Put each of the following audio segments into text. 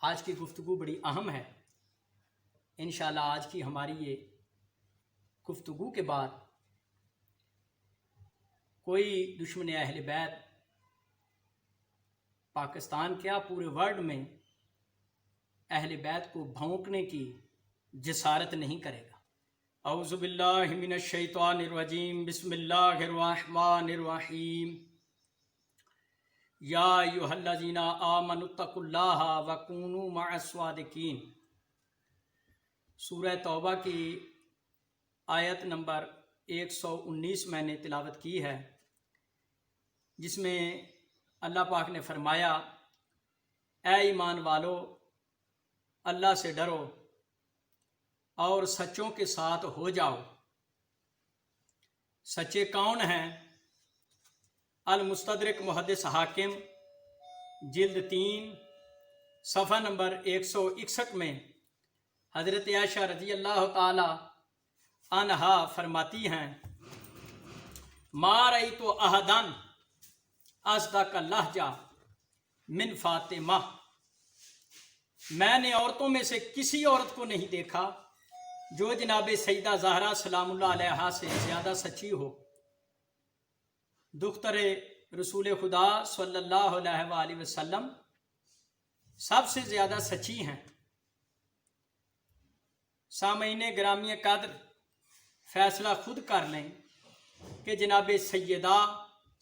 آج کی گفتگو بڑی اہم ہے۔ انشاءاللہ آج کی ہماری یہ گفتگو کے بعد کوئی دشمن اہل بیت پاکستان کیا پورے ورلڈ میں اہل بیت کو بھونکنے کی جسارت نہیں کرے گا۔ اعوذ باللہ من الشیطان الرجیم، بسم اللہ الرحمن الرحیم۔ یا ایھا الذین آمنوا اتقوا اللہ وکونوا مع الصادقین۔ سورہ توبہ کی آیت نمبر 119 میں نے تلاوت کی ہے، جس میں اللہ پاک نے فرمایا، اے ایمان والو اللہ سے ڈرو اور سچوں کے ساتھ ہو جاؤ۔ سچے کون ہیں؟ المستدرک محدث حاکم جلد 3 صفحہ نمبر 161 میں حضرت عائشہ رضی اللہ تعالی عنہا فرماتی ہیں، ما رأیت احدا اصدق لہجہ من فاطمہ۔ میں نے عورتوں میں سے کسی عورت کو نہیں دیکھا جو جناب سیدہ زہرا سلام اللہ علیہا سے زیادہ سچی ہو۔ دختر رسول خدا صلی اللہ علیہ وآلہ وسلم سب سے زیادہ سچی ہیں۔ سامعین گرامی قدر، فیصلہ خود کر لیں کہ جناب سیدہ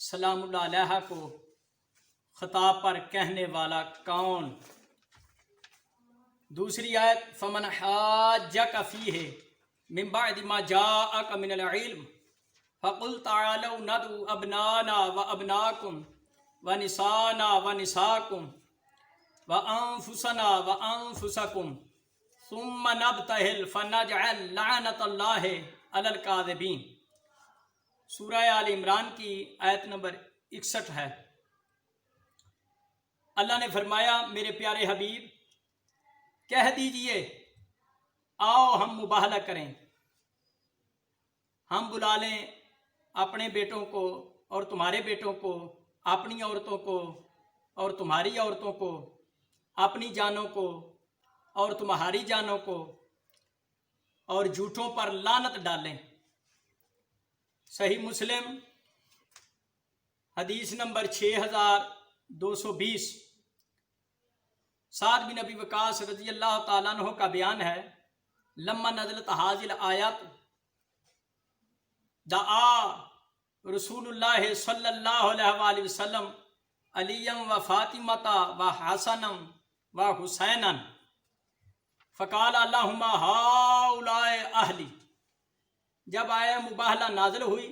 سلام اللہ علیہا کو خطاب پر کہنے والا کون؟ دوسری آیت، فمن حاجک فیہ من بعد ما جاءک من العلم فقل تعالوا ندعو ابنانا وابناکم ونسانا ونساکم وانفسنا وانفسکم ثم نبتہل فنجعل لعنت اللہ علی الکاذبین۔ سورہ آل عمران کی آیت نمبر 61 ہے۔ اللہ نے فرمایا، میرے پیارے حبیب کہہ دیجئے آؤ ہم مباہلہ کریں، ہم بلا لیں اپنے بیٹوں کو اور تمہارے بیٹوں کو، اپنی عورتوں کو اور تمہاری عورتوں کو، اپنی جانوں کو اور تمہاری جانوں کو، اور جھوٹوں پر لعنت ڈالیں۔ صحیح مسلم حدیث نمبر 6220۔ سعد بن ابی وقاص رضی اللہ تعالیٰ عنہ کا بیان ہے، لما نزلت حاضل آیات دعا رسول اللہ صلی اللہ علیہ وآلہ وسلم علیم و فاطمہ و حسن و حسین فقال اللہم ہؤلاء اہلی۔ جب آیہ مباہلہ نازل ہوئی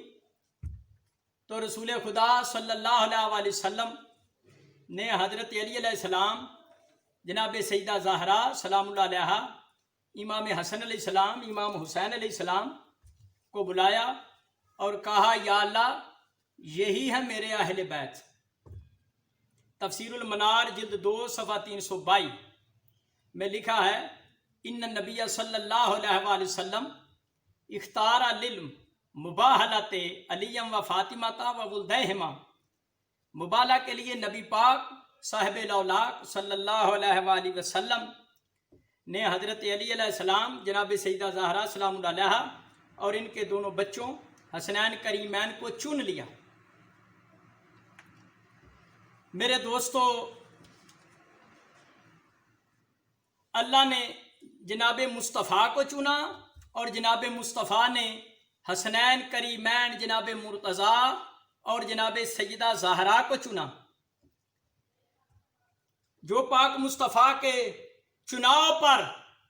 تو رسول خدا صلی اللہ علیہ وآلہ وسلم نے حضرت علی علیہ السلام، جناب سیدہ زہرا سلام اللہ علیہا، امام حسن علیہ السلام، امام حسین علیہ السلام کو بلایا اور کہا، یا اللہ یہی ہے میرے اہل بیت۔ تفسیر المنار جلد 2 صفحہ 322 میں لکھا ہے، ان النبی صلی اللہ علیہ وآلہ وسلم اختار للمباہلۃ علی و فاطمہ و ولدیہما۔ مباہلہ کے لیے نبی پاک صاحب الاولاق صلی اللہ علیہ وآلہ وسلم نے حضرت علی علیہ السلام، جناب سیدہ زہرا سلام اللہ علیہا اور ان کے دونوں بچوں حسنین کریمین کو چن لیا۔ میرے دوستو، اللہ نے جناب مصطفیٰ کو چنا اور جناب مصطفیٰ نے حسنین کریمین جناب مرتضیٰ اور جناب سیدہ زہرا کو چنا۔ جو پاک مصطفیٰ کے چناؤ پر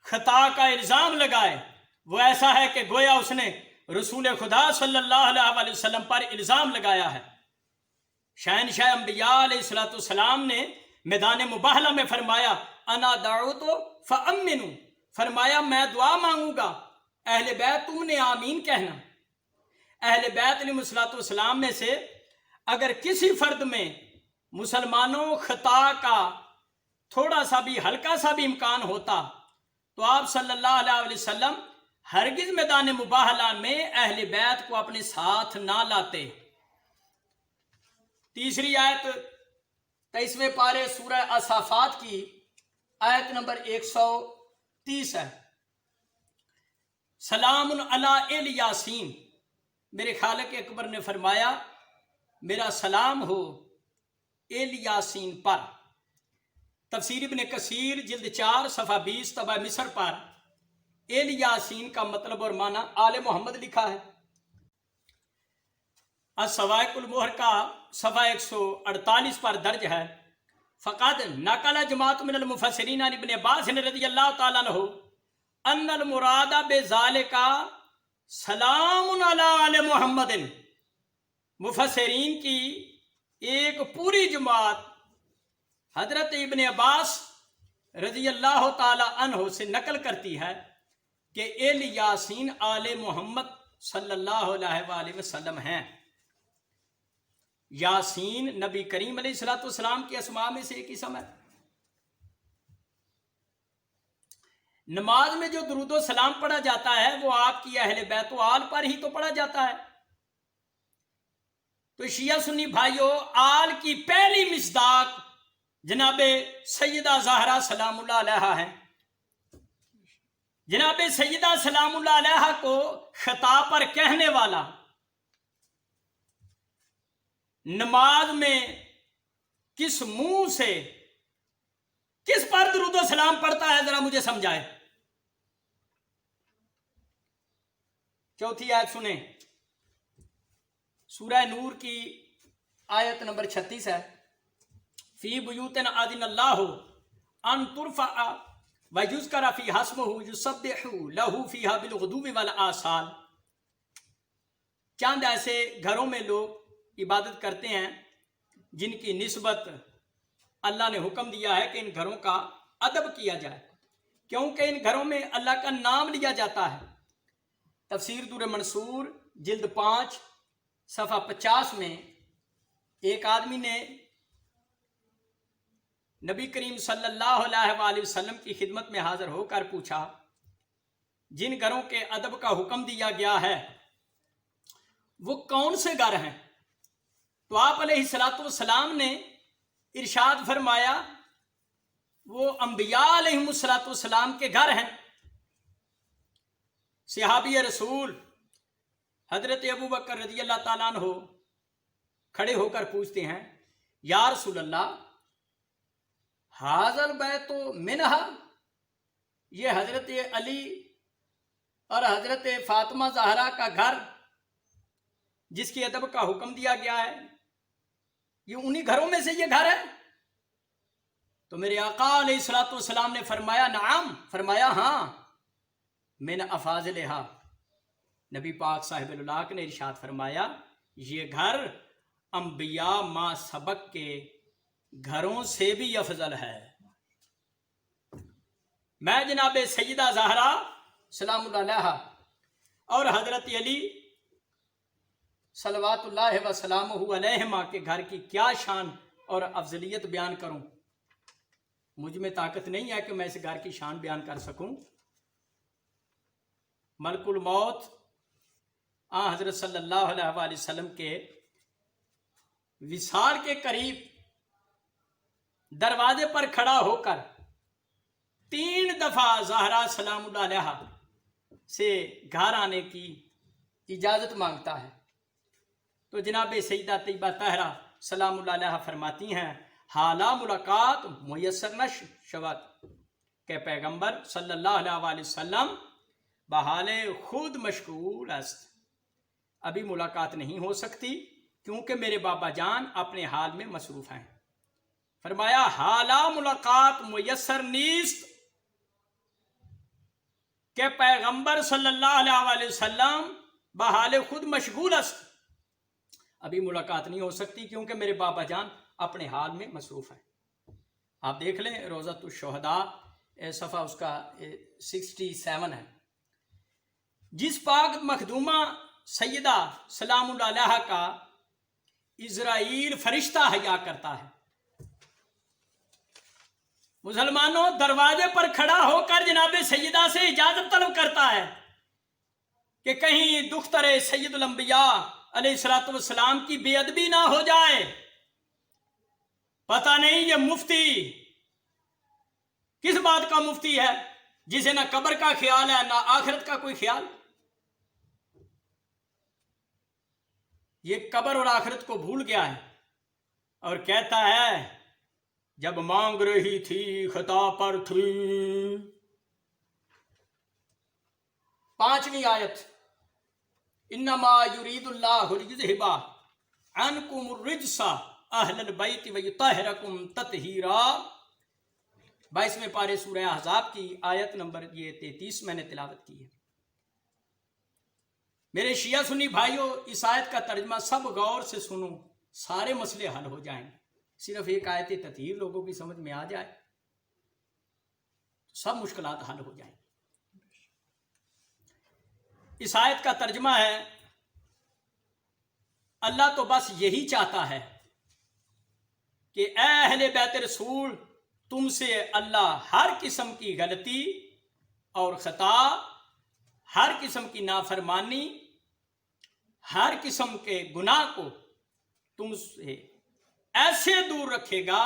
خطا کا الزام لگائے وہ ایسا ہے کہ گویا اس نے رسول خدا صلی اللہ علیہ وآلہ وسلم پر الزام لگایا ہے۔ شہنشاہ انبیاء علیہ السلام نے میدان مباہلہ میں فرمایا، انا دعوت فامنوا، فرمایا میں دعا مانگوں گا، اہل بیت تم نے آمین کہنا۔ اہل بیت علیہ السلام میں سے اگر کسی فرد میں مسلمانوں خطا کا تھوڑا سا بھی ہلکا سا بھی امکان ہوتا تو آپ صلی اللہ علیہ وسلم ہرگز میدان مباہلہ میں اہل بیت کو اپنے ساتھ نہ لاتے۔ تیسری آیت 23ویں پارے سورہ الصافات کی آیت نمبر 130 ہے، سلام علی الیاسین، میرے خالق اکبر نے فرمایا میرا سلام ہو الیاسین پر۔ تفسیر ابن کثیر جلد 4 صفحہ 20 طبع مصر پر الیاسین کا مطلب اور معنی آل محمد لکھا ہے۔ الصواعق المہر کا صفحہ 148 پر درج ہے، فقد نقل جماعت من المفسرین عن ابن عباس رضی اللہ تعالیٰ عنہ ان المراد بذالک سلام علی آل محمد، مفسرین کی ایک پوری جماعت حضرت ابن عباس رضی اللہ تعالی عنہ سے نقل کرتی ہے کہ الیاسین آل محمد صلی اللہ علیہ وآلہ وسلم ہیں۔ یاسین نبی کریم علیہ السلام کے اسماء میں سے ایک اسم ہے۔ نماز میں جو درود و سلام پڑھا جاتا ہے وہ آپ کی اہل بیت و آل پر ہی تو پڑھا جاتا ہے۔ تو شیعہ سنی بھائیوں، آل کی پہلی مصداق جناب سیدہ زہرا سلام اللہ علیہا ہیں۔ جناب سیدہ سلام اللہ علیہا کو خطاب پر کہنے والا نماز میں کس منہ سے کس پر درود و سلام پڑھتا ہے، ذرا مجھے سمجھائے۔ چوتھی آیت سنیں، سورہ نور کی آیت نمبر 36 ہے، فی بیوت اذن اللہ ان ترفع ویذکر فیہا اسمہ یسبح لہ فیہا بالغدو والآصال۔ چند ایسے گھروں میں لوگ عبادت کرتے ہیں جن کی نسبت اللہ نے حکم دیا ہے کہ ان گھروں کا ادب کیا جائے، کیونکہ ان گھروں میں اللہ کا نام لیا جاتا ہے۔ تفسیر دور منصور جلد 5 صفحہ 50 میں ایک آدمی نے نبی کریم صلی اللہ علیہ وآلہ وسلم کی خدمت میں حاضر ہو کر پوچھا جن گھروں کے ادب کا حکم دیا گیا ہے وہ کون سے گھر ہیں؟ تو آپ علیہ السلام نے ارشاد فرمایا وہ انبیاء علیہ السلام کے گھر ہیں۔ صحابی رسول حضرت ابوبکر رضی اللہ تعالیٰ عنہ کھڑے ہو کر پوچھتے ہیں، یا رسول اللہ حاضر بیت منہا، یہ حضرت علی اور حضرت فاطمہ زہرا کا گھر جس کی ادب کا حکم دیا گیا ہے، یہ انہی گھروں میں سے یہ گھر ہے؟ تو میرے آقا علیہ السلام نے فرمایا نعم، فرمایا ہاں، من افاضلہا۔ نبی پاک صاحب اللہ نے ارشاد فرمایا یہ گھر انبیاء ما سبق کے گھروں سے بھی افضل ہے۔ میں جناب سیدہ زہرا سلام اللہ علیہا اور حضرت علی صلوات اللہ وسلامہ علیہما کے گھر کی کیا شان اور افضلیت بیان کروں؟ مجھ میں طاقت نہیں ہے کہ میں اس گھر کی شان بیان کر سکوں۔ ملک الموت حضرت صلی اللہ علیہ وآلہ وسلم کے وصال کے قریب دروازے پر کھڑا ہو کر 3 دفعہ زہرا سلام اللہ علیہا سے گھر آنے کی اجازت مانگتا ہے، تو جناب سیدہ طیبہ طاہرہ سلام اللہ علیہا فرماتی ہیں حالہ ملاقات میسر نہ شود کہ پیغمبر صلی اللہ علیہ وآلہ وسلم بحال خود مشغول است، ابھی ملاقات نہیں ہو سکتی کیونکہ میرے بابا جان اپنے حال میں مصروف ہیں۔ فرمایا حالہ ملاقات میسر نیست کہ پیغمبر صلی اللہ علیہ وآلہ وسلم بحال خود مشغول است، ابھی ملاقات نہیں ہو سکتی کیونکہ میرے بابا جان اپنے حال میں مصروف ہیں۔ آپ دیکھ لیں روضۃ الشہداء صفحہ اس کا 67 ہے۔ جس پاک مخدومہ سیدہ سلام اللہ علیہا کا اسرائیل فرشتہ حیا کرتا ہے، مسلمانوں دروازے پر کھڑا ہو کر جناب سیدہ سے اجازت طلب کرتا ہے کہ کہیں دختر سید الانبیاء علیہ السلام کی بے ادبی نہ ہو جائے، پتہ نہیں یہ مفتی کس بات کا مفتی ہے جسے نہ قبر کا خیال ہے نہ آخرت کا کوئی خیال؟ یہ قبر اور آخرت کو بھول گیا ہے اور کہتا ہے جب مانگ رہی تھی خطا پر تھی۔ 5ویں آیت، انما یرید اللہ لیذھب عنکم الرجس اہل البیت ویطہرکم تطہیرا۔ 22ویں پارے سورہ احزاب کی آیت نمبر 33 میں نے تلاوت کی ہے۔ میرے شیعہ سنی بھائیوں، اس آیت کا ترجمہ سب غور سے سنو، سارے مسئلے حل ہو جائیں گے۔ صرف ایک آیت تطہیر لوگوں کی سمجھ میں آ جائے تو سب مشکلات حل ہو جائیں گی۔ اس آیت کا ترجمہ ہے اللہ تو بس یہی چاہتا ہے کہ اے اہل بیت رسول، تم سے اللہ ہر قسم کی غلطی اور خطا، ہر قسم کی نافرمانی، ہر قسم کے گناہ کو تم سے ایسے دور رکھے گا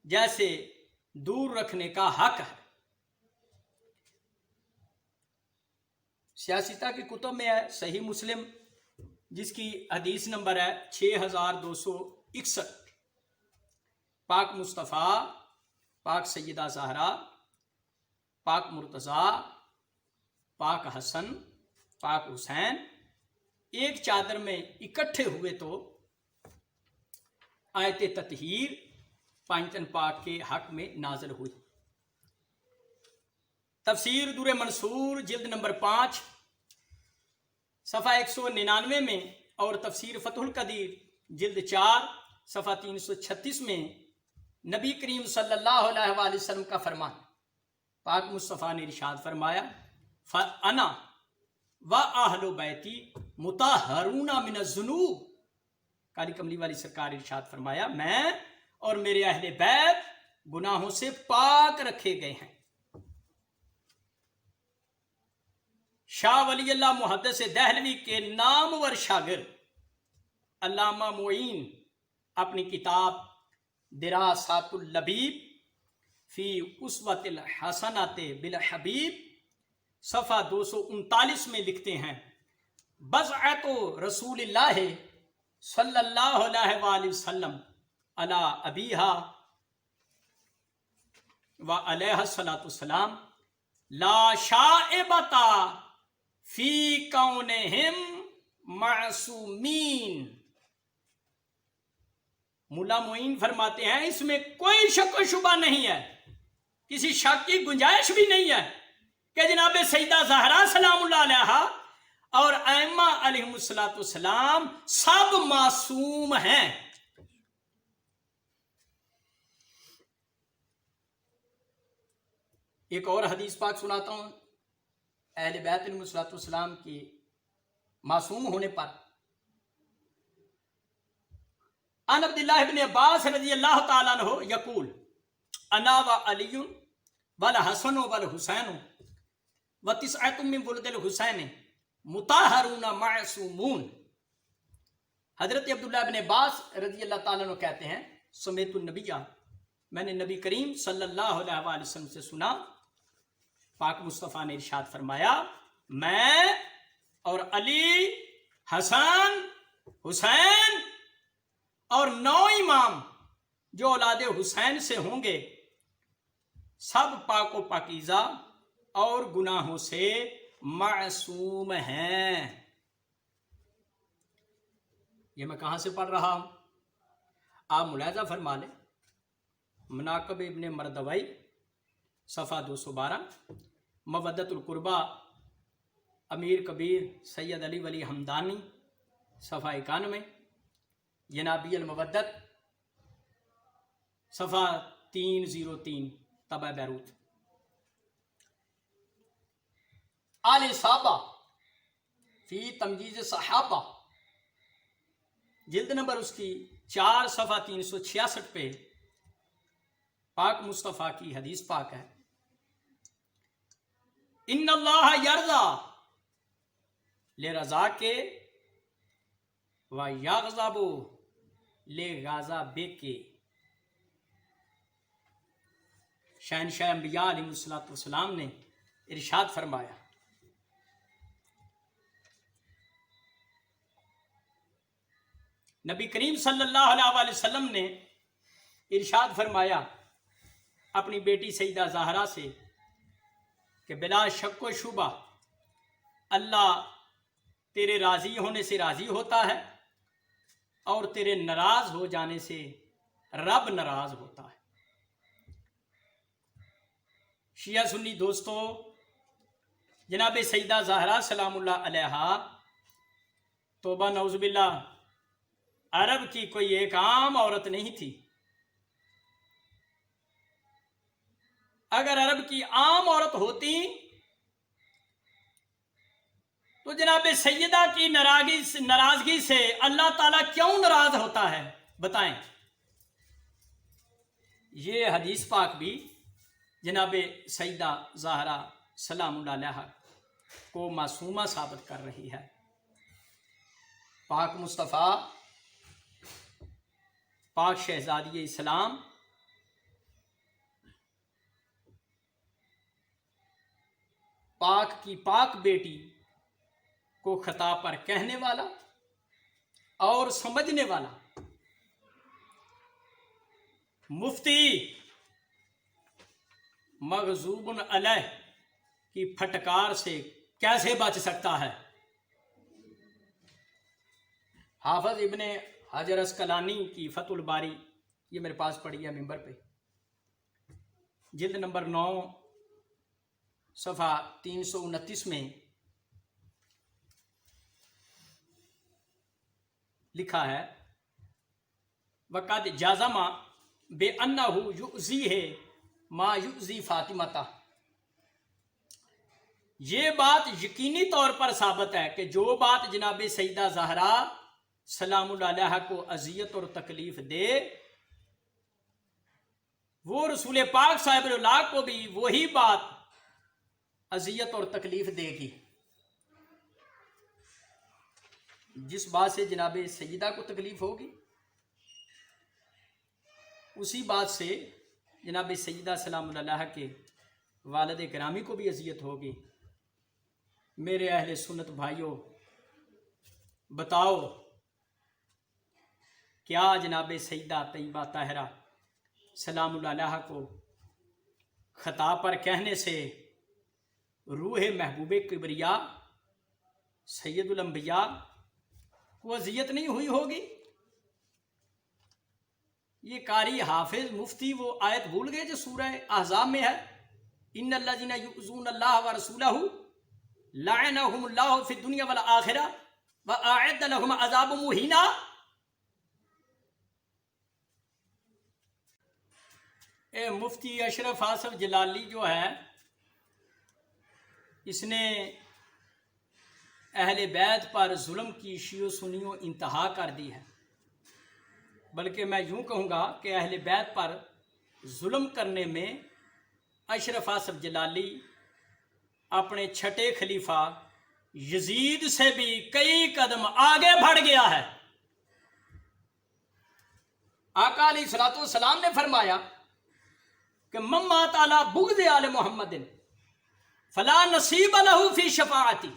جیسے دور رکھنے کا حق ہے۔ سیاستہ کی کتب میں ہے صحیح مسلم، جس کی حدیث نمبر ہے 6261، پاک مصطفیٰ، پاک سیدہ زہرا، پاک مرتضیٰ، پاک حسن، پاک حسین ایک چادر میں اکٹھے ہوئے تو آیت تطہیر پانچن پاک کے حق میں نازل ہوئی۔ تفسیر در منصور جلد نمبر 5 صفحہ 199 میں، اور تفسیر فتح القدیر جلد 4 صفحہ 336 میں نبی کریم صلی اللہ علیہ وآلہ وسلم کا فرمان، پاک مصطفیٰ نے ارشاد فرمایا فَأَنَا وَأَهْلُ بَيْتِي مُطَہَّرُونَ مِنَ الذُّنُوبِ۔ کالی کملی والی سرکار ارشاد فرمایا میں اور میرے اہل بیت گناہوں سے پاک رکھے گئے ہیں۔ شاہ ولی اللہ محدث دہلوی کے نامور شاگرد علامہ معین اپنی کتاب دراسات اللبیب فی اسوۃ الحسنۃ بالحبیب صفحہ 239 میں لکھتے ہیں بضعۃ رسول اللہ صلی اللہ علیہ وآلہ وسلم علی ابیہا وعلیہ الصلاۃ والسلام لا شائبۃ فی کونہم معصومین۔ مولا معین فرماتے ہیں اس میں کوئی شک و شبہ نہیں ہے، کسی شک کی گنجائش بھی نہیں ہے کہ جناب سیدہ زہرا سلام اللہ علیہا اور ائمہ علیہم السلام سب معصوم ہیں۔ ایک اور حدیث پاک سناتا ہوں اہل بیت علیہم السلام کی معصوم ہونے پر۔ عن عبداللہ ابن عباس رضی اللہ تعالیٰ عنہ یقول انا و علی والحسن والحسین وتسعۃ من ولد الحسین مطہرون معصومون۔ حضرت عبداللہ ابن عباس رضی اللہ تعالیٰ عنہ کہتے ہیں سمیت النبی، میں نے نبی کریم صلی اللہ علیہ وآلہ وسلم سے سنا، پاک مصطفیٰ نے ارشاد فرمایا میں اور علی، حسن، حسین اور 9 امام جو اولاد حسین سے ہوں گے سب پاک و پاکیزہ اور گناہوں سے معصوم ہیں۔ یہ میں کہاں سے پڑھ رہا ہوں؟ آپ ملاحظہ فرما لیں، مناقب ابن مردوی صفحہ 212، مودت القربہ امیر کبیر سید علی ولی حمدانی صفحہ 91، ینابی المودت صفحہ 303 طبع بیروت، آل صحابہ فی تمجیز صحابہ جلد نمبر اس کی 4 صفحہ 366 پہ پاک مصطفیٰ کی حدیث پاک ہے ان اللہ یرضا لرضا کے و یغضب لغضب کے۔ شہنشاہ انبیاء علیہ الصلوۃ والسلام نے ارشاد فرمایا، نبی کریم صلی اللہ علیہ وسلم نے ارشاد فرمایا اپنی بیٹی سیدہ زہرا سے کہ بلا شک و شبہ اللہ تیرے راضی ہونے سے راضی ہوتا ہے اور تیرے ناراض ہو جانے سے رب ناراض ہوتا ہے۔ شیعہ سنی دوستو، جناب سیدہ زہرا سلام اللہ علیہا توبہ نعوذ باللہ عرب کی کوئی ایک عام عورت نہیں تھی۔ اگر عرب کی عام عورت ہوتی تو جناب سیدہ کی ناراضگی سے اللہ تعالیٰ کیوں ناراض ہوتا ہے بتائیں؟ یہ حدیث پاک بھی جناب سیدہ زہرا سلام اللہ علیہا کو معصومہ ثابت کر رہی ہے۔ پاک مصطفیٰ، پاک شہزادی اسلام پاک کی پاک بیٹی کو خطا پر کہنے والا اور سمجھنے والا مفتی مغضوب علیہ کی پھٹکار سے کیسے بچ سکتا ہے؟ حافظ ابن حجر اسقلانی کی فتح الباری، یہ میرے پاس پڑھی ہے ممبر پہ، جلد نمبر 9 صفحہ 329 میں لکھا ہے، وقد جازم بأنہ یؤذیہ ما یؤذی فاطمہ، یہ بات یقینی طور پر ثابت ہے کہ جو بات جناب سیدہ زہرا سلام اللہ علیہا کو اذیت اور تکلیف دے، وہ رسول پاک صاحب اللہ کو بھی وہی بات اذیت اور تکلیف دے گی۔ جس بات سے جناب سیدہ کو تکلیف ہوگی اسی بات سے جناب سیدہ سلام اللہ علیہا کے والد گرامی کو بھی اذیت ہوگی۔ میرے اہل سنت بھائیوں، بتاؤ کیا جناب سیدہ طیبہ طاہرہ سلام اللہ علیہا کو خطا پر کہنے سے روح محبوب کبریا سید الانبیاء کو اذیت نہیں ہوئی ہوگی؟ یہ قاری حافظ مفتی وہ آیت بھول گئے جو سورہ احزاب میں ہے، ان الذین یؤذون اللہ ورسولہ لعنہم اللہ فی الدنیا والآخرہ واعد لہم عذاب مہینا۔ اے مفتی اشرف آصف جلالی جو ہے، اس نے اہل بیت پر ظلم کی شیعہ سنیوں انتہا کر دی ہے، بلکہ میں یوں کہوں گا کہ اہل بیت پر ظلم کرنے میں اشرف آصف جلالی اپنے چھٹے خلیفہ یزید سے بھی کئی قدم آگے بڑھ گیا ہے۔ آقا علیہ الصلوۃ والسلام نے فرمایا کہ من مات علی بغض آل محمد فلا نصیب لہ فی شفاعتی،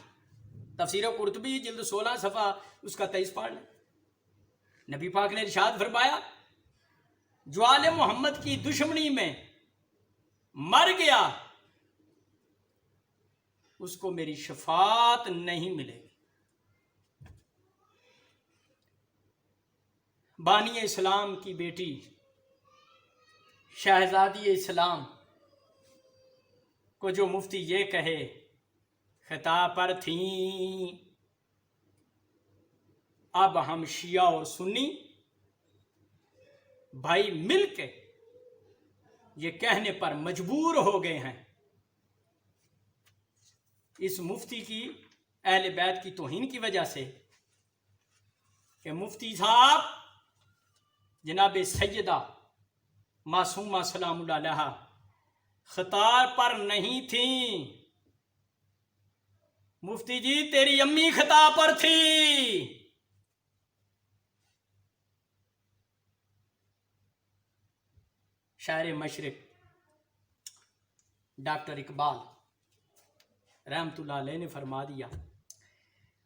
تفسیر قرطبی جلد 16 صفحہ اس کا 23 پڑھ لیں۔ نبی پاک نے ارشاد فرمایا جو آل محمد کی دشمنی میں مر گیا اس کو میری شفاعت نہیں ملے گی۔ بانی اسلام کی بیٹی شہزادی اسلام کو جو مفتی یہ کہے خطا پر تھیں، اب ہم شیعہ اور سنی بھائی مل کے یہ کہنے پر مجبور ہو گئے ہیں اس مفتی کی اہل بیت کی توہین کی وجہ سے کہ مفتی صاحب جناب سیدہ معصومہ سلام اللہ علیہا خطا پر نہیں تھیں۔ مفتی جی تیری امی خطا پر تھی۔ شاعر مشرق ڈاکٹر اقبال رحمت اللہ علیہ نے فرما دیا،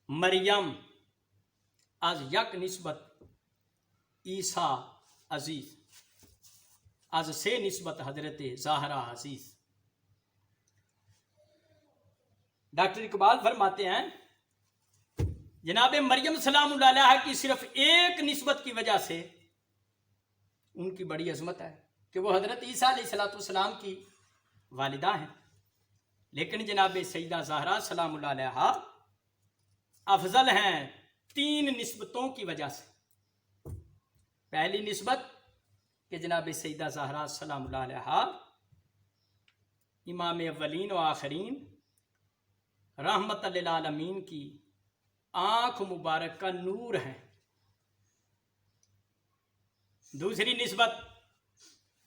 مریم از یک نسبت عیسیٰ عزیز، از سے نسبت حضرت زہرا عزیز۔ ڈاکٹر اقبال فرماتے ہیں جناب مریم سلام اللہ علیہ کی صرف ایک نسبت کی وجہ سے ان کی بڑی عظمت ہے کہ وہ حضرت عیسیٰ علیہ السلام کی والدہ ہیں، لیکن جناب سیدہ زہرا سلام اللہ علیہ افضل ہیں 3 نسبتوں کی وجہ سے۔ پہلی نسبت کہ جناب سیدہ زہرا سلام اللہ علیہ امام اولین و آخرین رحمت للعالمین کی آنکھ مبارک کا نور ہے۔ دوسری نسبت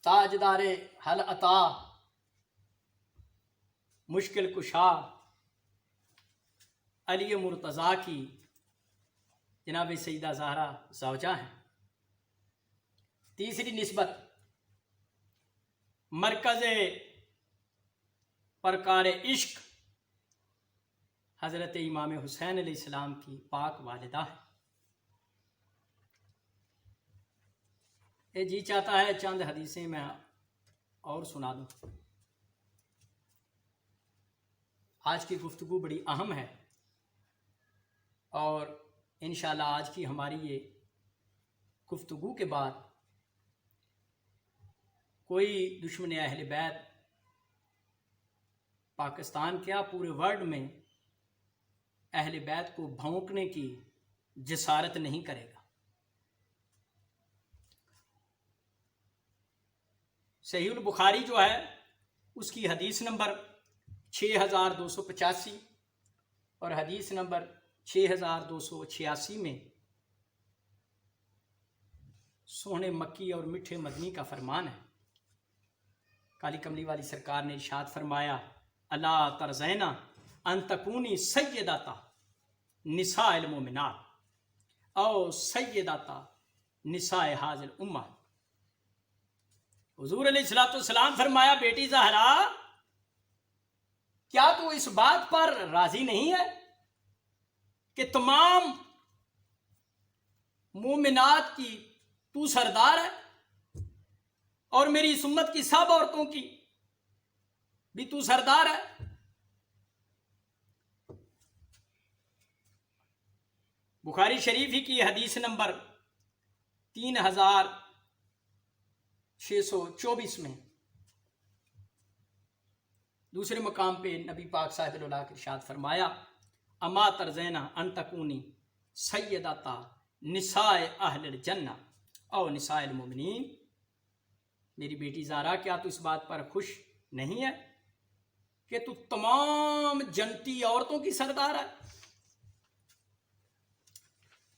تاجدار حل عطا مشکل کشا علی مرتضیٰ کی جناب سیدہ زہرا زوجہ ہیں۔ تیسری نسبت مرکز پرکار عشق حضرت امام حسین علیہ السلام کی پاک والدہ ہے۔ یہ جی چاہتا ہے چند حدیثیں میں اور سنا دوں۔ آج کی گفتگو بڑی اہم ہے اور انشاءاللہ آج کی ہماری یہ گفتگو کے بعد کوئی دشمن اہل بیت پاکستان کیا پورے ورلڈ میں اہل بیت کو بھونکنے کی جسارت نہیں کرے گا۔ صحیح البخاری جو ہے اس کی حدیث نمبر 6285 اور حدیث نمبر 6286 میں سونے مکی اور میٹھے مدنی کا فرمان ہے۔ کالی کملی والی سرکار نے ارشاد فرمایا، الا ترضینا ان تکونی سیداتا نساء المؤمنات او سیداتا نساء حاضر الامہ۔ حضور علیہ السلام فرمایا، بیٹی زہرا کیا تو اس بات پر راضی نہیں ہے کہ تمام مومنات کی تو سردار ہے اور میری اس امت کی سب عورتوں کی بھی تو سردار ہے؟ بخاری شریف ہی کی حدیث نمبر 3624 میں دوسرے مقام پہ نبی پاک صاحب اللہ کے ارشاد فرمایا، اما ترضینا ان تکونی سیداتا نساء اہل الجنہ او نساء المؤمنین۔ میری بیٹی زہرا کیا تو اس بات پر خوش نہیں ہے کہ تو تمام جنتی عورتوں کی سردار ہے؟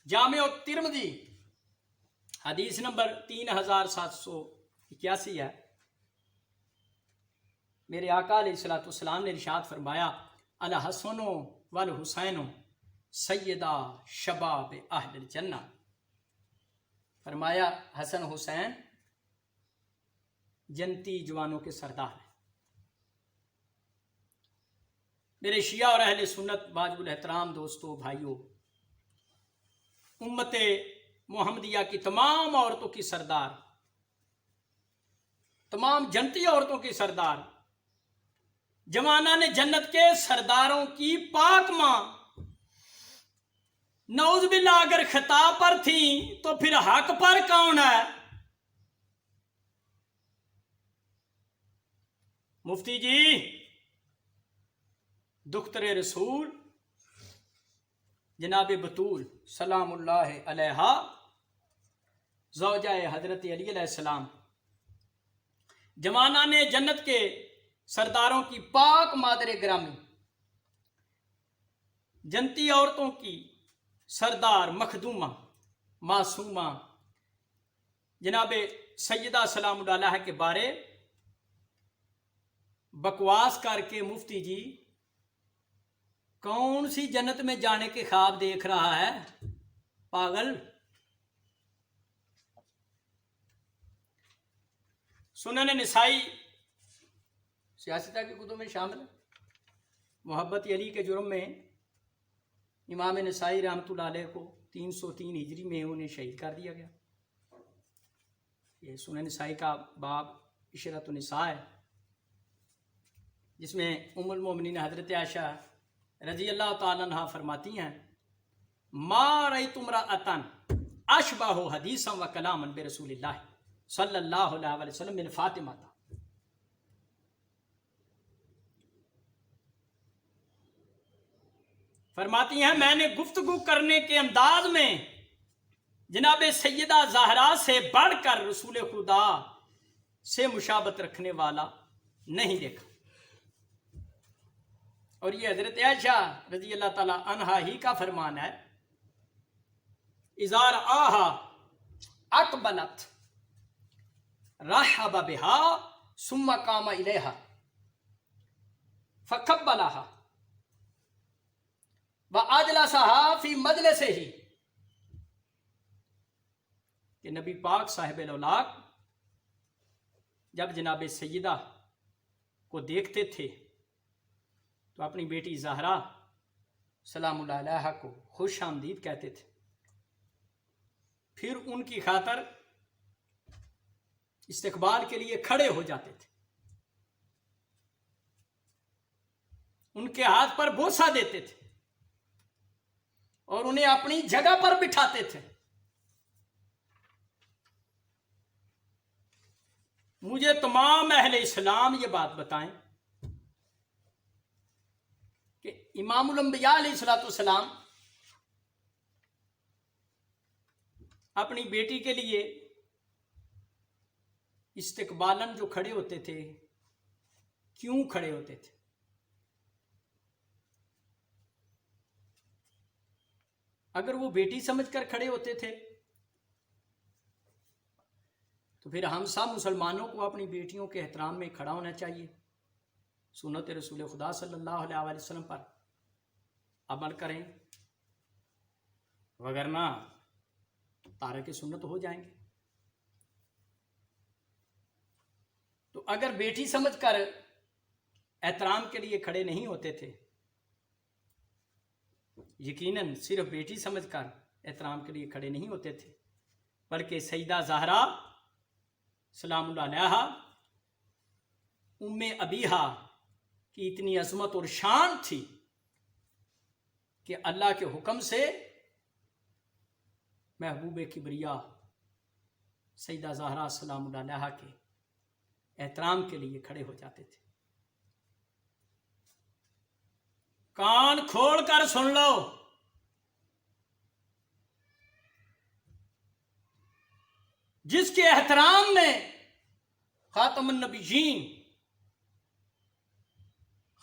جامع ترمذی حدیث نمبر 3781 ہے۔ میرے آقا علیہ السلام نے ارشاد فرمایا، الحسن والحسین سیدہ شباب اہل الجنہ۔ فرمایا حسن حسین جنتی جوانوں کے سردار ہیں۔ میرے شیعہ اور اہل سنت واجب الاحترام دوستو بھائیوں، امت محمدیہ کی تمام عورتوں کی سردار، تمام جنتی عورتوں کی سردار، جوانان نے جنت کے سرداروں کی پاک ماں نعوذ باللہ اگر خطاب پر تھیں تو پھر حق پر کون ہے؟ مفتی جی دختر رسول جناب بطول سلام اللہ علیہا زوجہ حضرت علی علیہ السلام، جوانان نے جنت کے سرداروں کی پاک مادر گرامی، جنتی عورتوں کی سردار مخدومہ معصومہ جناب سیدہ سلام اللہ علیہ کے بارے بکواس کر کے مفتی جی کون سی جنت میں جانے کے خواب دیکھ رہا ہے؟ پاگل۔ سنن نسائی سیاستہ کی کتب میں شامل ہے۔ محبت علی کے جرم میں امام نسائی رحمۃ اللہ علیہ کو 303 ہجری میں انہیں شہید کر دیا گیا۔ یہ سنن نسائی کا باب عشرت النساء ہے، جس میں ام المومنین حضرت عائشہ رضی اللہ تعالیٰ عنہ فرماتی ہیں ما رأیت امرأۃ اشبہ حدیثا و کلاما برسول اللہ صلی اللہ علیہ وسلم من فاطمہ۔ فرماتی ہیں میں نے گفتگو کرنے کے انداز میں جناب سیدہ زہرا سے بڑھ کر رسول خدا سے مشابہت رکھنے والا نہیں دیکھا۔ اور یہ حضرت عائشہ رضی اللہ تعالی عنہا ہی کا فرمان ہے، اذا رآہا اقبلت رحب بها ثم قام الیہا فقبلها وَأَجْلَسَهَا فِي مَجْلِسِهِ، کہ نبی پاک صاحب الاولاق جب جناب سیدہ کو دیکھتے تھے تو اپنی بیٹی زہرا سلام اللہ علیہا کو خوش آمدید کہتے تھے، پھر ان کی خاطر استقبال کے لیے کھڑے ہو جاتے تھے، ان کے ہاتھ پر بوسہ دیتے تھے اور انہیں اپنی جگہ پر بٹھاتے تھے۔ مجھے تمام اہل اسلام یہ بات بتائیں کہ امام الانبیاء علیہ السلام اپنی بیٹی کے لیے استقبالاً جو کھڑے ہوتے تھے کیوں کھڑے ہوتے تھے؟ اگر وہ بیٹی سمجھ کر کھڑے ہوتے تھے تو پھر ہم سب مسلمانوں کو اپنی بیٹیوں کے احترام میں کھڑا ہونا چاہیے، سنت رسول خدا صلی اللہ علیہ وسلم پر عمل کریں، وگرنہ تارک سنت ہو جائیں گے۔ تو اگر بیٹی سمجھ کر احترام کے لیے کھڑے نہیں ہوتے تھے، یقیناً صرف بیٹی سمجھ کر احترام کے لیے کھڑے نہیں ہوتے تھے، بلکہ سیدہ زہرا سلام اللہ علیہا ام ابیہا کی اتنی عظمت اور شان تھی کہ اللہ کے حکم سے محبوب کبریا سیدہ زہرا سلام اللہ علیہا کے احترام کے لیے کھڑے ہو جاتے تھے۔ کان کھول کر سن لو، جس کے احترام میں خاتم النبیین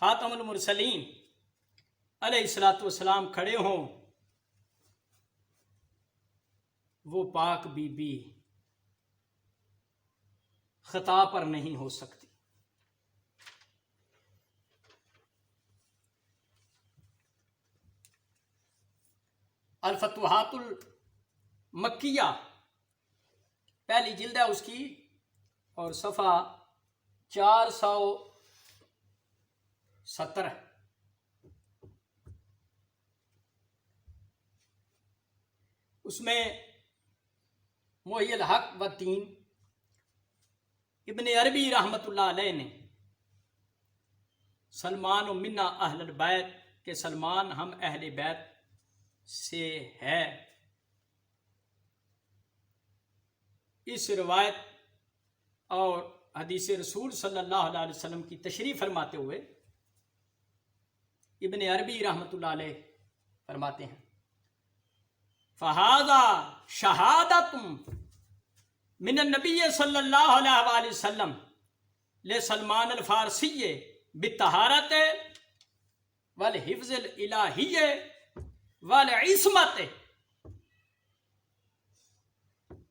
خاتم المرسلین علیہ السلام کھڑے ہوں، وہ پاک بی بی خطا پر نہیں ہو سکتی۔ الفتوحات المکیہ پہلی جلد ہے اس کی، اور صفحہ 470 ہے۔ اس میں محی الحق والدین ابن عربی رحمۃ اللہ علیہ نے سلمان و منا اہل البیت کہ سلمان ہم اہل بیت سے ہے، اس روایت اور حدیث رسول صلی اللہ علیہ وسلم کی تشریح فرماتے ہوئے ابن عربی رحمۃ اللہ علیہ فرماتے ہیں فہذا شہادت من النبی صلی اللہ علیہ وآلہ وسلم لسلمان الفارسی بالطہارت والحفظ الالہی والعصمت۔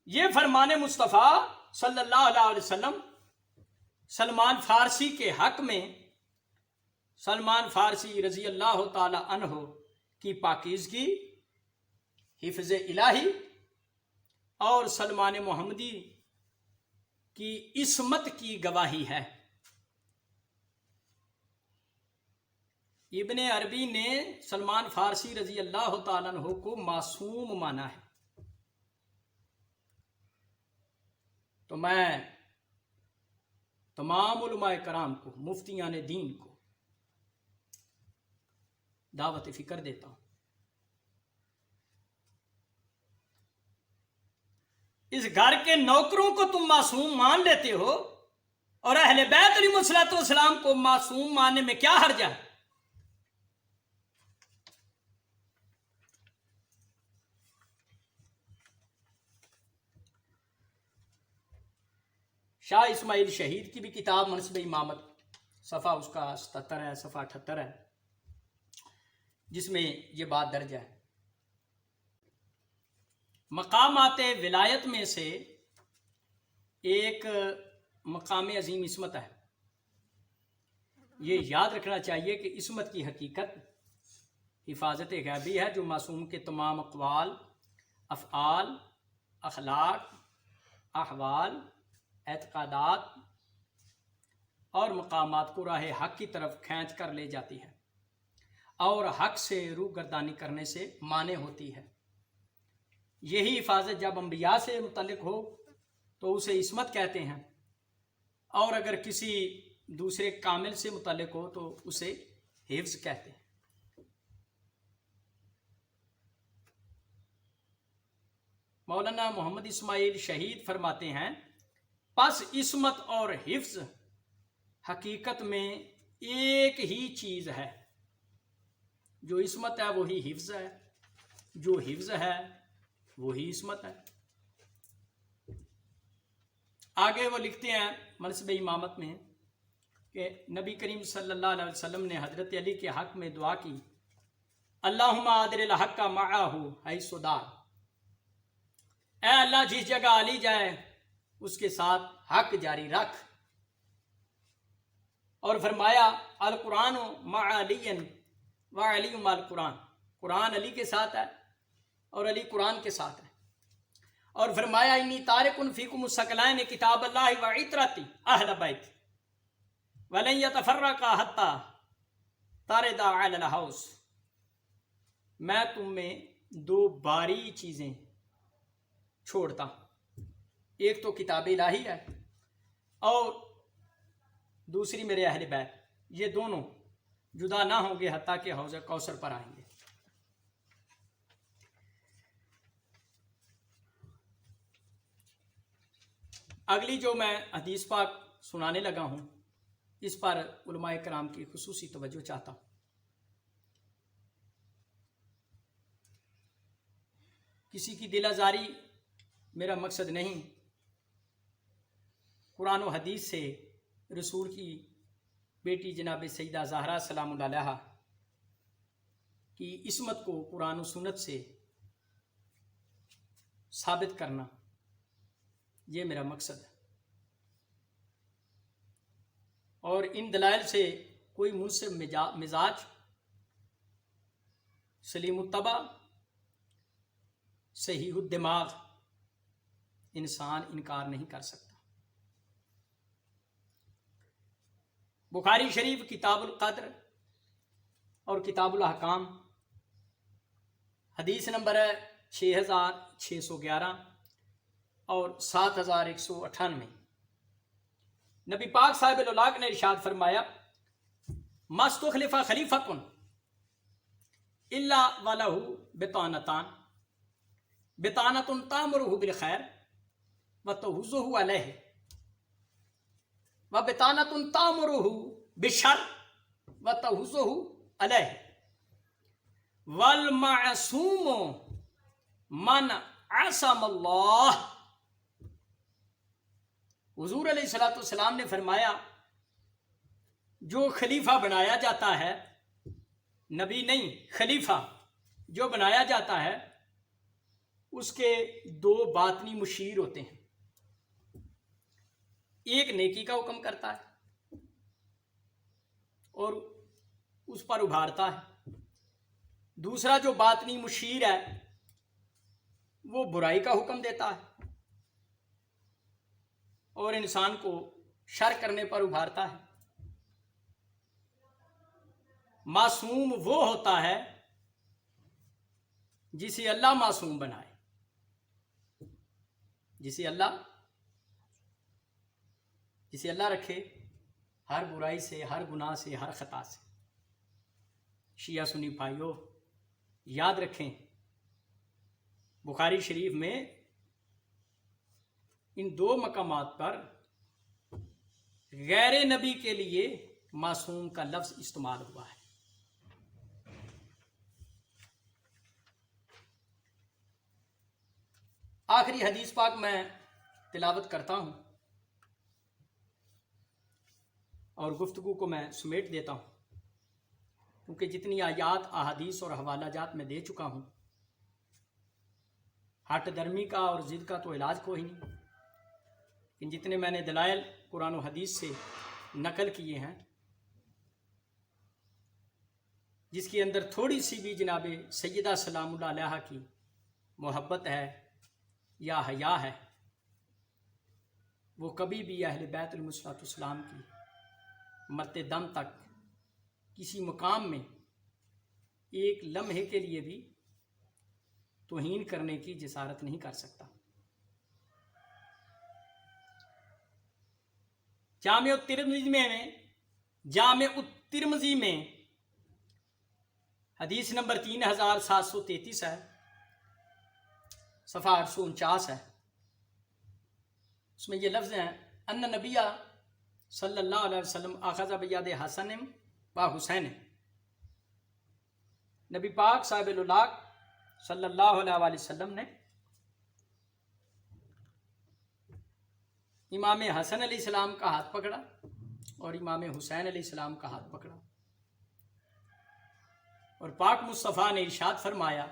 یہ فرمان مصطفیٰ صلی اللہ علیہ وسلم سلمان فارسی کے حق میں سلمان فارسی رضی اللہ تعالی عنہ کی پاکیزگی، حفظ الہی اور سلمان محمدی کی عصمت کی گواہی ہے۔ ابن عربی نے سلمان فارسی رضی اللہ تعالیٰ عنہ کو معصوم مانا ہے. تو میں تمام علماء کرام کو، مفتیان دین کو دعوت فکر دیتا ہوں. اس گھر کے نوکروں کو تم معصوم مان لیتے ہو اور اہل بیت علیہ الصلوۃ والسلام کو معصوم ماننے میں کیا حرج ہے؟ شاہ اسماعیل شہید کی بھی کتاب منصب امامت، صفحہ اس کا 77 ہے، صفحہ 78 ہے، جس میں یہ بات درج ہے. مقامات ولایت میں سے ایک مقام عظیم عصمت ہے. یہ یاد رکھنا چاہیے کہ عصمت کی حقیقت حفاظت غیبی ہے، جو معصوم کے تمام اقوال، افعال، اخلاق، احوال، اعتقادات اور مقامات کو راہ حق کی طرف کھینچ کر لے جاتی ہے اور حق سے روگردانی کرنے سے مانع ہوتی ہے. یہی حفاظت جب انبیاء سے متعلق ہو تو اسے عصمت کہتے ہیں، اور اگر کسی دوسرے کامل سے متعلق ہو تو اسے حفظ کہتے ہیں. مولانا محمد اسماعیل شہید فرماتے ہیں، پس عصمت اور حفظ حقیقت میں ایک ہی چیز ہے. جو عصمت ہے وہی حفظ ہے، جو حفظ ہے وہی عصمت ہے. آگے وہ لکھتے ہیں منصب امامت میں کہ نبی کریم صلی اللہ علیہ وسلم نے حضرت علی کے حق میں دعا کی، اللہم آدر الحق معہ حیث دار. اے اللہ، جس جگہ علی جائے اس کے ساتھ حق جاری رکھ. اور فرمایا القرآن مع علی و علی مع القرآن، قرآن علی کے ساتھ ہے اور علی قرآن کے ساتھ ہے. اور فرمایا انی تارک فیکم الثقلین کتاب اللہ و عترتی اہل بیت ولن یتفرقا حتی تاردا علی الحوض. میں تم میں دو باری چیزیں چھوڑتا ہوں، ایک تو کتاب الہی ہے اور دوسری میرے اہل بیت. یہ دونوں جدا نہ ہوں گے حتیٰ کہ حوض کوثر پر آئیں گے. اگلی جو میں حدیث پاک سنانے لگا ہوں اس پر علماء کرام کی خصوصی توجہ چاہتا ہوں. کسی کی دل آزاری میرا مقصد نہیں. قرآن و حدیث سے رسول کی بیٹی جناب سیدہ زہرا سلام اللہ علیہا کی عصمت کو قرآن و سنت سے ثابت کرنا، یہ میرا مقصد ہے. اور ان دلائل سے کوئی منصف مزاج، سلیم الطبع، صحیح الدماغ انسان انکار نہیں کر سکتا. بخاری شریف کتاب القدر اور کتاب الاحکام حدیث نمبر ہے 6611 اور 7198. نبی پاک صاحب الولاق نے ارشاد فرمایا، مستخلف خلیفۃ الا ولہ بطانتان، بطانۃ تامرہ بالخیر وتحضہ علیہ، وبطانۃ تامرہ بالشر وتحضہ علیہ، والمعصوم من عصم اللہ. حضور علیہ الصلوۃ والسلام نے فرمایا، جو خلیفہ بنایا جاتا ہے، نبی نہیں خلیفہ جو بنایا جاتا ہے، اس کے دو باطنی مشیر ہوتے ہیں. ایک نیکی کا حکم کرتا ہے اور اس پر ابھارتا ہے. دوسرا جو باطنی مشیر ہے وہ برائی کا حکم دیتا ہے اور انسان کو شر کرنے پر ابھارتا ہے. معصوم وہ ہوتا ہے جسے اللہ معصوم بنائے، جسے اللہ رکھے ہر برائی سے، ہر گناہ سے، ہر خطا سے۔ شیعہ سنی بھائیوں، یاد رکھیں بخاری شریف میں ان 2 مقامات پر غیر نبی کے لیے معصوم کا لفظ استعمال ہوا ہے۔ آخری حدیث پاک میں تلاوت کرتا ہوں اور گفتگو کو میں سمیٹ دیتا ہوں، کیونکہ جتنی آیات، احادیث اور حوالہ جات میں دے چکا ہوں، ہٹ درمی کا اور ضد کا تو علاج کوئی نہیں، لیکن جتنے میں نے دلائل قرآن و حدیث سے نقل کیے ہیں، جس کے اندر تھوڑی سی بھی جناب سیدہ سلام اللہ علیہا کی محبت ہے یا حیا ہے، وہ کبھی بھی اہل بیت علیہ السلام کی مرتے دم تک کسی مقام میں ایک لمحے کے لیے بھی توہین کرنے کی جسارت نہیں کر سکتا۔ جامع الترمذی میں حدیث نمبر 3733 ہے، صفحہ 849 ہے۔ اس میں یہ لفظ ہیں ان نبی صلی اللہ علیہ وسلم اخذ بید حسن و حسین، نبی پاک صاحب اللہ صلی اللہ علیہ وسلم نے امام حسن علیہ السلام کا ہاتھ پکڑا اور امام حسین علیہ السلام کا ہاتھ پکڑا، اور پاک مصطفیٰ نے ارشاد فرمایا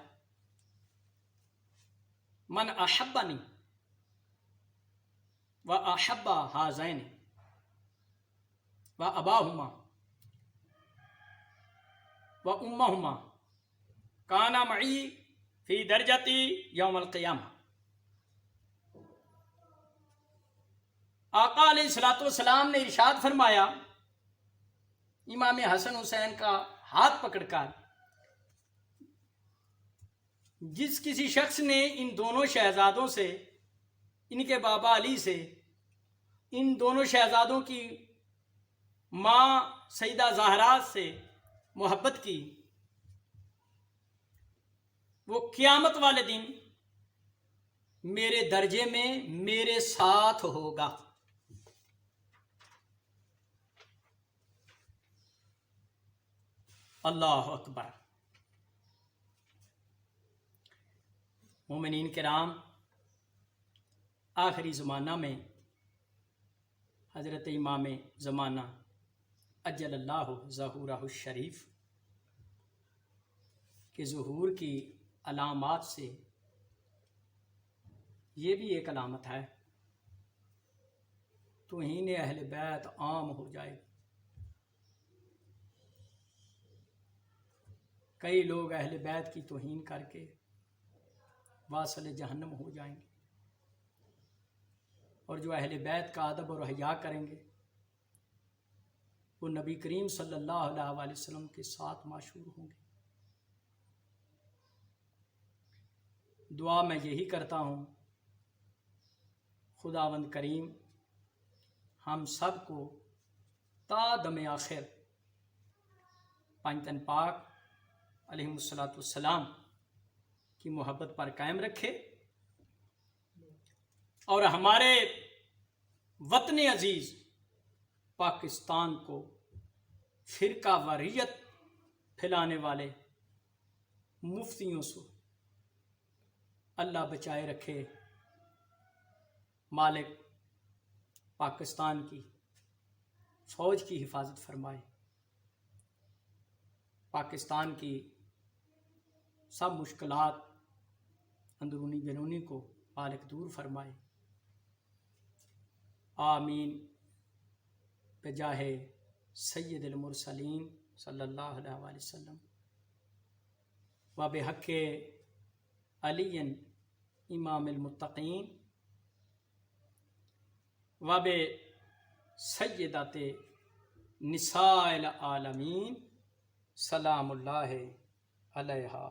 من احبنی و احب ہذین و اباہما و امہما کان معی فی درجتی یوم القیامہ۔ آقا علیہ السلام نے ارشاد فرمایا امام حسن حسین کا ہاتھ پکڑ کر جس کسی شخص نے ان دونوں شہزادوں سے، ان کے بابا علی سے، ان دونوں شہزادوں کی ماں سیدہ زہرا سے محبت کی، وہ قیامت والے دن میرے درجے میں میرے ساتھ ہوگا۔ اللہ اکبر۔ مومنین کرام، آخری زمانہ میں حضرت امام زمانہ اجل اللہ ظہورہ الشریف کے ظہور کی علامات سے یہ بھی ایک علامت ہے، توہین اہل بیت عام ہو جائے گی۔ کئی لوگ اہل بیت کی توہین کر کے واصل جہنم ہو جائیں گے، اور جو اہل بیت کا ادب اور حیا کریں گے وہ نبی کریم صلی اللہ علیہ وسلم کے ساتھ معشور ہوں گے۔ دعا میں یہی کرتا ہوں، خداوند کریم ہم سب کو تا دم آخر پنجتن پاک علیہ السلام کی محبت پر قائم رکھے، اور ہمارے وطن عزیز پاکستان کو فرقہ واریت پھیلانے والے مفتیوں سے اللہ بچائے رکھے۔ مالک پاکستان کی فوج کی حفاظت فرمائے، پاکستان کی سب مشکلات اندرونی بیرونی کو مالک دور فرمائے۔ آمین بجاہ سید المرسلین صلی اللہ علیہ وآلہ وسلم و بحق علی امام المتقین و بسیدات نساء العالمین سلام اللہ علیہا۔